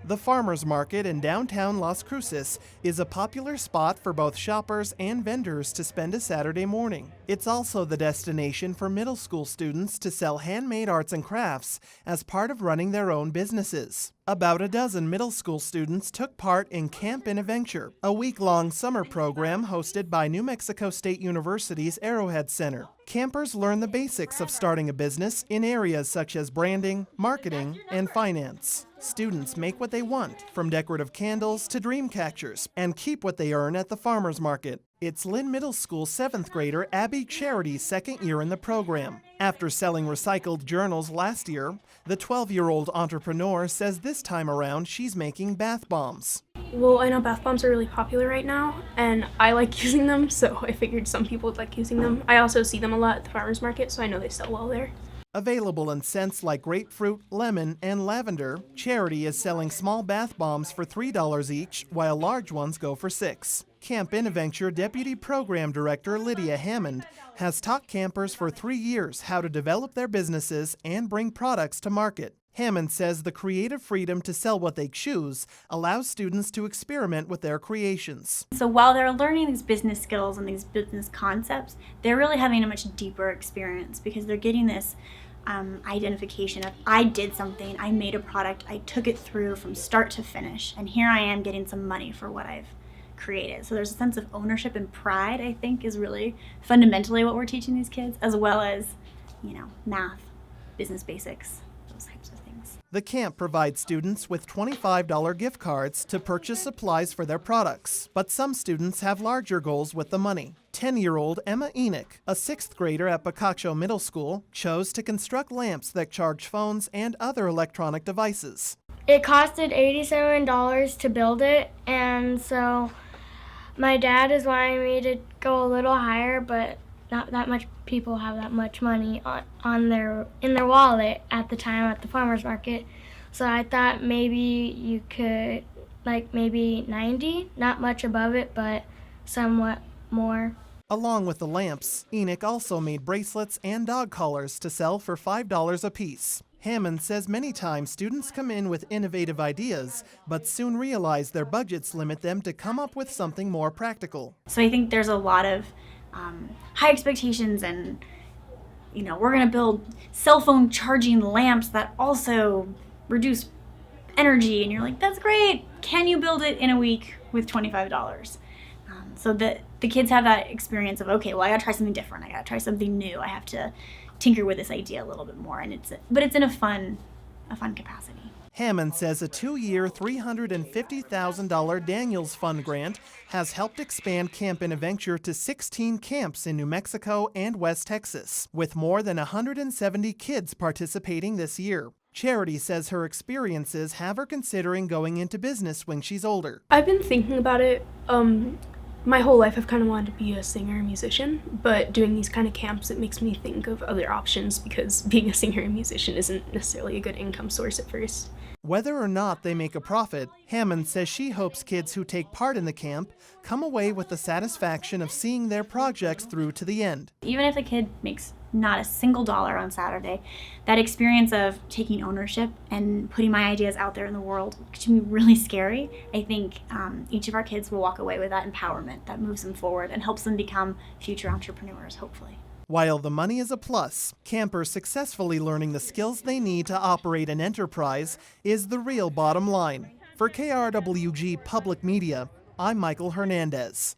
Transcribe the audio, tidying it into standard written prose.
The farmers market in downtown Las Cruces is a popular spot for both shoppers and vendors to spend a Saturday morning. It's also the destination for middle school students to sell handmade arts and crafts as part of running their own businesses. About a dozen middle school students took part in Camp Innoventure, a week-long summer program hosted by New Mexico State University's Arrowhead Center. Campers learn the basics of starting a business in areas such as branding, marketing, and finance. Students make what they want, from decorative candles to dream catchers, and keep what they earn at the farmers market. It's Lynn Middle School 7th grader Abby Charity's second year in the program. After selling recycled journals last year, the 12-year-old entrepreneur says this time around she's making bath bombs. Well, I know bath bombs are really popular right now, and I like using them, so I figured some people would like using them. I also see them a lot at the farmers market, so I know they sell well there. Available in scents like grapefruit, lemon, and lavender, Charity is selling small bath bombs for $3 each, while large ones go for $6. Camp Innoventure Deputy Program Director Lydia Hammond has taught campers for 3 years how to develop their businesses and bring products to market. Hammond says the creative freedom to sell what they choose allows students to experiment with their creations. So while they're learning these business skills and these business concepts, they're really having a much deeper experience because they're getting this identification of, I did something, I made a product, I took it through from start to finish, and here I am getting some money for what I've created. So there's a sense of ownership and pride, I think, is really fundamentally what we're teaching these kids, as well as, math, business basics, those types of things. The camp provides students with $25 gift cards to purchase supplies for their products, but some students have larger goals with the money. 10-year-old Emma Enoch, a 6th grader at Boccaccio Middle School, chose to construct lamps that charge phones and other electronic devices. It costed $87 to build it, and so my dad is wanting me to go a little higher, but not that much people have that much money in their wallet at the time at the farmers market. So I thought maybe you could, maybe 90, not much above it, but somewhat more. Along with the lamps, Enoch also made bracelets and dog collars to sell for $5 a piece. Hammond says many times students come in with innovative ideas, but soon realize their budgets limit them to come up with something more practical. So I think there's a lot of high expectations and, we're going to build cell phone charging lamps that also reduce energy. And you're like, that's great. Can you build it in a week with $25? So that the kids have that experience of, okay, well, I got to try something different. I got to try something new. I have to tinker with this idea a little bit more. But it's in a fun capacity. Hammond says a 2-year, $350,000 Daniels Fund grant has helped expand Camp Innoventure to 16 camps in New Mexico and West Texas, with more than 170 kids participating this year. Charity says her experiences have her considering going into business when she's older. I've been thinking about it. My whole life I've kind of wanted to be a singer and musician, but doing these kind of camps, it makes me think of other options because being a singer and musician isn't necessarily a good income source at first. Whether or not they make a profit, Hammond says she hopes kids who take part in the camp come away with the satisfaction of seeing their projects through to the end. Even if a kid makes not a single dollar on Saturday, that experience of taking ownership and putting my ideas out there in the world can be really scary. I think each of our kids will walk away with that empowerment that moves them forward and helps them become future entrepreneurs, hopefully. While the money is a plus, campers successfully learning the skills they need to operate an enterprise is the real bottom line. For KRWG Public Media, I'm Michael Hernandez.